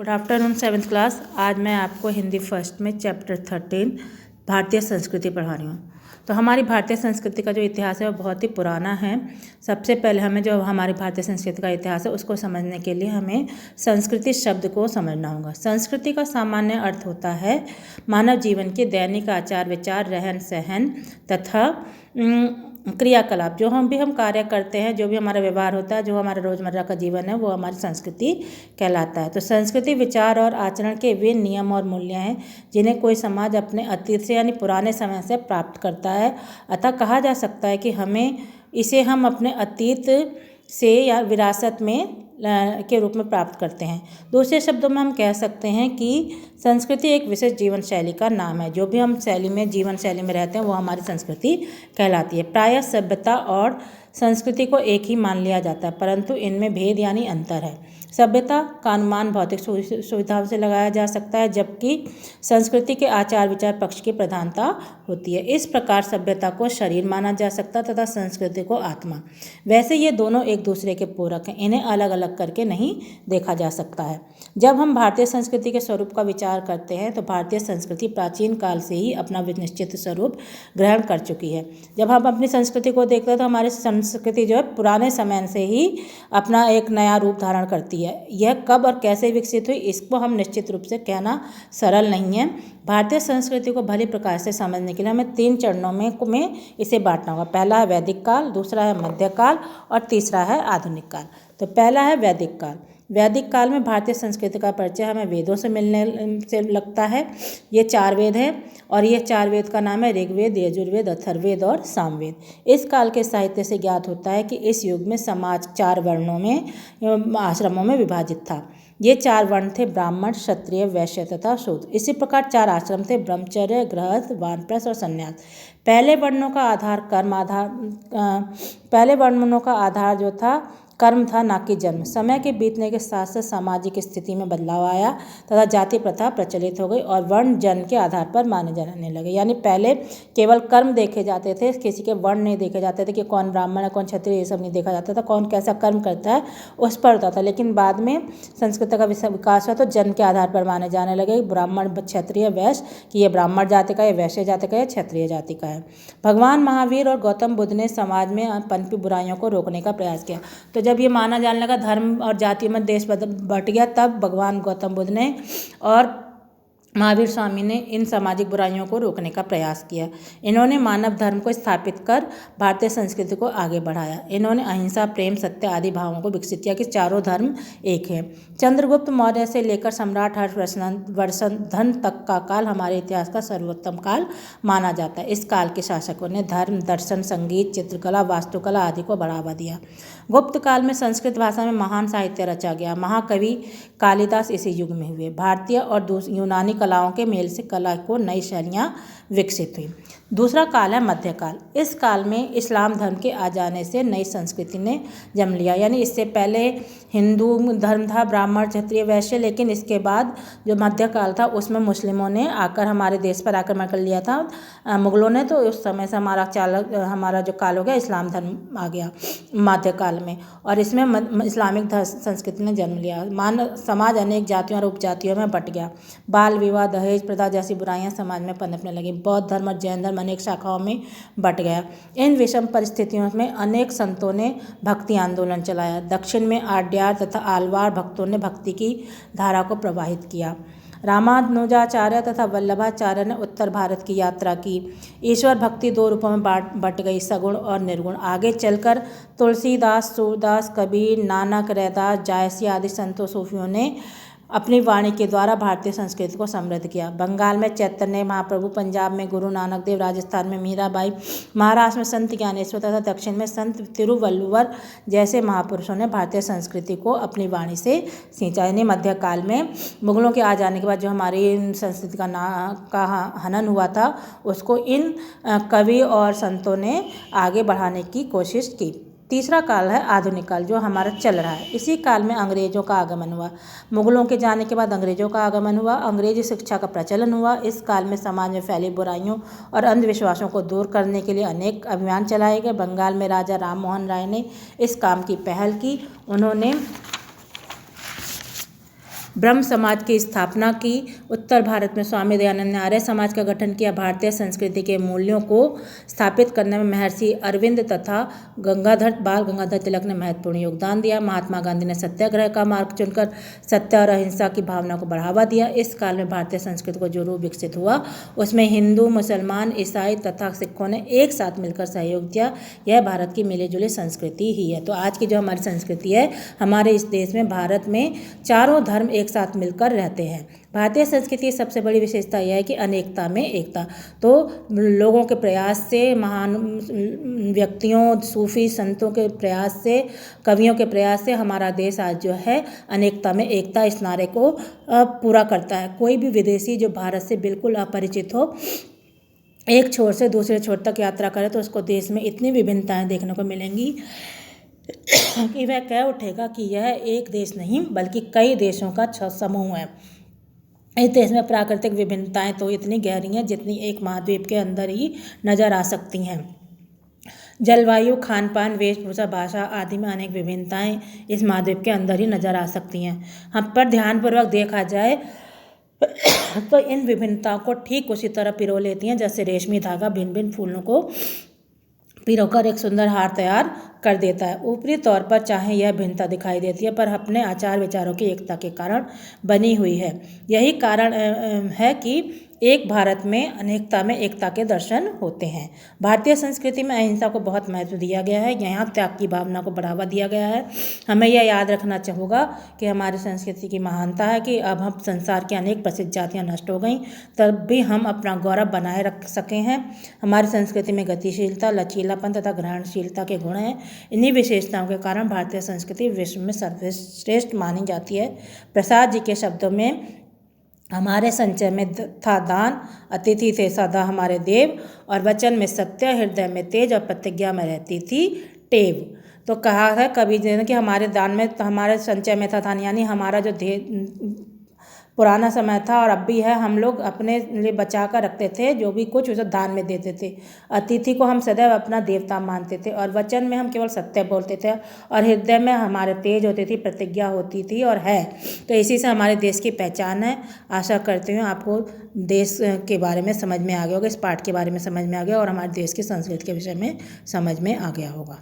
Good afternoon 7th class. आज मैं आपको हिंदी फर्स्ट में चैप्टर 13 भारतीय संस्कृति पढ़ा रही हूँ। तो हमारी भारतीय संस्कृति का जो इतिहास है वो बहुत ही पुराना है। सबसे पहले हमें जो हमारी भारतीय संस्कृति का इतिहास है उसको समझने के लिए हमें संस्कृति शब्द को समझना होगा। संस्कृति का सामान्य अर्थ होता है मानव जीवन के दैनिक आचार विचार, रहन सहन तथा क्रियाकलाप। जो हम कार्य करते हैं, जो भी हमारा व्यवहार होता है, जो हमारा रोज़मर्रा का जीवन है, वो हमारी संस्कृति कहलाता है। तो संस्कृति विचार और आचरण के वे नियम और मूल्य हैं जिन्हें कोई समाज अपने अतीत से यानी पुराने समय से प्राप्त करता है। अतः कहा जा सकता है कि हम अपने अतीत से या विरासत में के रूप में प्राप्त करते हैं। दूसरे शब्दों में हम कह सकते हैं कि संस्कृति एक विशेष जीवन शैली का नाम है। जो भी हम जीवन शैली में रहते हैं वो हमारी संस्कृति कहलाती है। प्रायः सभ्यता और संस्कृति को एक ही मान लिया जाता है, परंतु इनमें भेद यानी अंतर है। सभ्यता का अनुमान भौतिक सुविधाओं से लगाया जा सकता है, जबकि संस्कृति के आचार विचार पक्ष की प्रधानता होती है। इस प्रकार सभ्यता को शरीर माना जा सकता है तथा संस्कृति को आत्मा। वैसे ये दोनों एक दूसरे के पूरक हैं, इन्हें अलग अलग करके नहीं देखा जा सकता है। जब हम भारतीय संस्कृति के स्वरूप का विचार करते हैं तो भारतीय संस्कृति प्राचीन काल से ही अपना निश्चित स्वरूप ग्रहण कर चुकी है। जब हम अपनी संस्कृति को देखते हैं तो हमारी संस्कृति जो है पुराने समय से ही अपना एक नया रूप धारण करती है। यह कब और कैसे विकसित हुई इसको हम निश्चित रूप से कहना सरल नहीं है। भारतीय संस्कृति को भली प्रकार से समझने के लिए हमें 3 चरणों में इसे बांटना होगा। पहला है वैदिक काल, दूसरा है मध्यकाल और तीसरा है आधुनिक काल। तो पहला है वैदिक काल। वैदिक काल में भारतीय संस्कृति का परिचय हमें वेदों से मिलने से लगता है। ये 4 वेद हैं और ये 4 वेद का नाम है ऋग्वेद, यजुर्वेद, अथर्ववेद और सामवेद। इस काल के साहित्य से ज्ञात होता है कि इस युग में समाज 4 वर्णों में आश्रमों में विभाजित था। ये 4 वर्ण थे ब्राह्मण, क्षत्रिय, वैश्य तथा शूद्र। इसी प्रकार 4 आश्रम थे ब्रह्मचर्य, गृहस्थ, वानप्रस्थ और संन्यास। पहले वर्णों का आधार जो था कर्म था, ना कि जन्म। समय के बीतने के साथ साथ सामाजिक स्थिति में बदलाव आया तथा जाति प्रथा प्रचलित हो गई और वर्ण जन्म के आधार पर माने जाने लगे। यानी पहले केवल कर्म देखे जाते थे, किसी के वर्ण नहीं देखे जाते थे कि कौन ब्राह्मण है कौन क्षत्रिय, ये सब नहीं देखा जाता था। कौन कैसा कर्म करता है उस पर होता था। लेकिन बाद में संस्कृति का विकास हुआ तो जन्म के आधार पर माने जाने लगे ब्राह्मण, क्षत्रिय, वैश्य, कि ये ब्राह्मण जाति का है, वैश्य जाति का है, क्षत्रिय जाति का है। भगवान महावीर और गौतम बुद्ध ने समाज में पनपी बुराइयों को रोकने का प्रयास किया। तो जब ये माना जाने लगा धर्म और जाति में देश बट गया, तब भगवान गौतम बुद्ध ने और महावीर स्वामी ने इन सामाजिक बुराइयों को रोकने का प्रयास किया। इन्होंने मानव धर्म को स्थापित कर भारतीय संस्कृति को आगे बढ़ाया। इन्होंने अहिंसा, प्रेम, सत्य आदि भावों को विकसित किया कि चारों धर्म एक हैं। चंद्रगुप्त मौर्य से लेकर सम्राट हर्षवर्धन तक का काल हमारे इतिहास का सर्वोत्तम काल माना जाता है। इस काल के शासकों ने धर्म, दर्शन, संगीत, चित्रकला, वास्तुकला आदि को बढ़ावा दिया। गुप्त काल में संस्कृत भाषा में महान साहित्य रचा गया। महाकवि कालिदास इसी युग में हुए। भारतीय और यूनानी कलाओं के मेल से कला को नई शैलियाँ विकसित हुई। दूसरा काल है मध्यकाल। इस काल में इस्लाम धर्म के आ जाने से नई संस्कृति ने जन्म लिया। यानी इससे पहले हिंदू धर्म था, ब्राह्मण, क्षत्रिय, वैश्य, लेकिन इसके बाद जो मध्यकाल था उसमें मुस्लिमों ने आकर हमारे देश पर आक्रमण कर लिया था मुगलों ने। तो उस समय से हमारा जो काल हो गया इस्लाम धर्म आ गया मध्यकाल में, और इसमें इस्लामिक संस्कृति ने जन्म लिया। समाज अनेक जातियों और उपजातियों में बट गया। बाल विवाह, दहेज प्रथा जैसी बुराइयां समाज में पनपने लगी। बौद्ध धर्म और जैन धर्म अनेक शाखाओं में बट गया। इन विषम परिस्थितियों में अनेक संतों ने भक्ति आंदोलन चलाया। दक्षिण में आड्यार तथा आलवार भक्तों ने भक्ति की धारा को प्रवाहित किया। रामानुजाचार्य तथा वल्लभाचार्य ने उत्तर भारत की यात्रा की। ईश्वर भक्ति 2 रूपों में बट गई, सगुण और निर्गुण। आगे चलकर तुलसीदास, सूरदास, कबीर, नानक, रैदास, जायसी आदि संतों सूफियों ने अपनी वाणी के द्वारा भारतीय संस्कृति को समृद्ध किया। बंगाल में चैतन्य महाप्रभु, पंजाब में गुरु नानक देव, राजस्थान में मीराबाई, महाराष्ट्र में संत ज्ञानेश्वर तथा दक्षिण में संत तिरुवल्लुवर जैसे महापुरुषों ने भारतीय संस्कृति को अपनी वाणी से सींचा। यानी मध्यकाल में मुगलों के आ जाने के बाद जो हमारी संस्कृति का हनन हुआ था उसको इन कवि और संतों ने आगे बढ़ाने की कोशिश की। तीसरा काल है आधुनिक काल, जो हमारा चल रहा है। इसी काल में अंग्रेजों का आगमन हुआ। मुगलों के जाने के बाद अंग्रेजों का आगमन हुआ। अंग्रेजी शिक्षा का प्रचलन हुआ। इस काल में समाज में फैली बुराइयों और अंधविश्वासों को दूर करने के लिए अनेक अभियान चलाए गए। बंगाल में राजा राम मोहन राय ने इस काम की पहल की। उन्होंने ब्रह्म समाज की स्थापना की। उत्तर भारत में स्वामी दयानंद ने आर्य समाज का गठन किया। भारतीय संस्कृति के मूल्यों को स्थापित करने में महर्षि अरविंद तथा बाल गंगाधर तिलक ने महत्वपूर्ण योगदान दिया। महात्मा गांधी ने सत्याग्रह का मार्ग चुनकर सत्य और अहिंसा की भावना को बढ़ावा दिया। इस काल में भारतीय संस्कृति को जो रूप विकसित हुआ उसमें हिंदू, मुसलमान, ईसाई तथा सिखों ने एक साथ मिलकर सहयोग दिया। यह भारत की मिली जुली संस्कृति ही है। तो आज की जो हमारी संस्कृति है, हमारे इस देश में, भारत में चारों धर्म एक साथ मिलकर रहते हैं। भारतीय संस्कृति की सबसे बड़ी विशेषता यह है कि अनेकता में एकता। तो लोगों के प्रयास से, महान व्यक्तियों, सूफी संतों के प्रयास से, कवियों के प्रयास से हमारा देश आज जो है अनेकता में एकता इस नारे को पूरा करता है। कोई भी विदेशी जो भारत से बिल्कुल अपरिचित हो, एक छोर से दूसरे छोर तक यात्रा करे तो उसको देश में इतनी विभिन्नताएं देखने को मिलेंगी कि वह कह उठेगा कि यह एक देश नहीं बल्कि कई देशों का समूह है। इस देश में प्राकृतिक विभिन्नताएं तो इतनी गहरी हैं जितनी एक महाद्वीप के अंदर ही नज़र आ सकती हैं। जलवायु, खान पान, वेशभूषा, भाषा आदि में अनेक विभिन्नताएं इस महाद्वीप के अंदर ही नज़र आ सकती हैं। हम पर ध्यानपूर्वक देखा जाए तो इन विभिन्नताओं को ठीक उसी तरह पिरो लेती हैं जैसे रेशमी धागा भिन्न भिन्न फूलों को पिरोकर एक सुंदर हार तैयार कर देता है। ऊपरी तौर पर चाहे यह भिन्नता दिखाई देती है पर अपने आचार विचारों की एकता के कारण बनी हुई है। यही कारण है कि एक भारत में अनेकता में एकता के दर्शन होते हैं। भारतीय संस्कृति में अहिंसा को बहुत महत्व दिया गया है। यहाँ त्याग की भावना को बढ़ावा दिया गया है। हमें यह याद रखना होगा कि हमारी संस्कृति की महानता है कि अब हम संसार की अनेक प्रसिद्ध जातियाँ नष्ट हो गईं तब भी हम अपना गौरव बनाए रख सके हैं। हमारी संस्कृति में गतिशीलता, लचीलापन तथा ग्रहणशीलता के गुण हैं। इन्हीं विशेषताओं के कारण भारतीय संस्कृति विश्व में सर्वश्रेष्ठ मानी जाती है। प्रसाद जी के शब्दों में, हमारे संचय में था दान, अतिथि थे सदा हमारे देव, और वचन में सत्य, हृदय में तेज और प्रतिज्ञा में रहती थी टेव। तो कहा है कबीर जी ने कि हमारे दान में, हमारे संचय में था दान, यानी हमारा जो पुराना समय था और अब भी है, हम लोग अपने लिए बचा कर रखते थे, जो भी कुछ उसे दान में देते थे। अतिथि को हम सदैव अपना देवता मानते थे और वचन में हम केवल सत्य बोलते थे और हृदय में हमारे तेज होती थी, प्रतिज्ञा होती थी और है। तो इसी से हमारे देश की पहचान है। आशा करती हूँ आपको देश के बारे में समझ में आ गया होगा, इस पाठ के बारे में समझ में आ गया और हमारे देश की संस्कृति के विषय में समझ में आ गया होगा।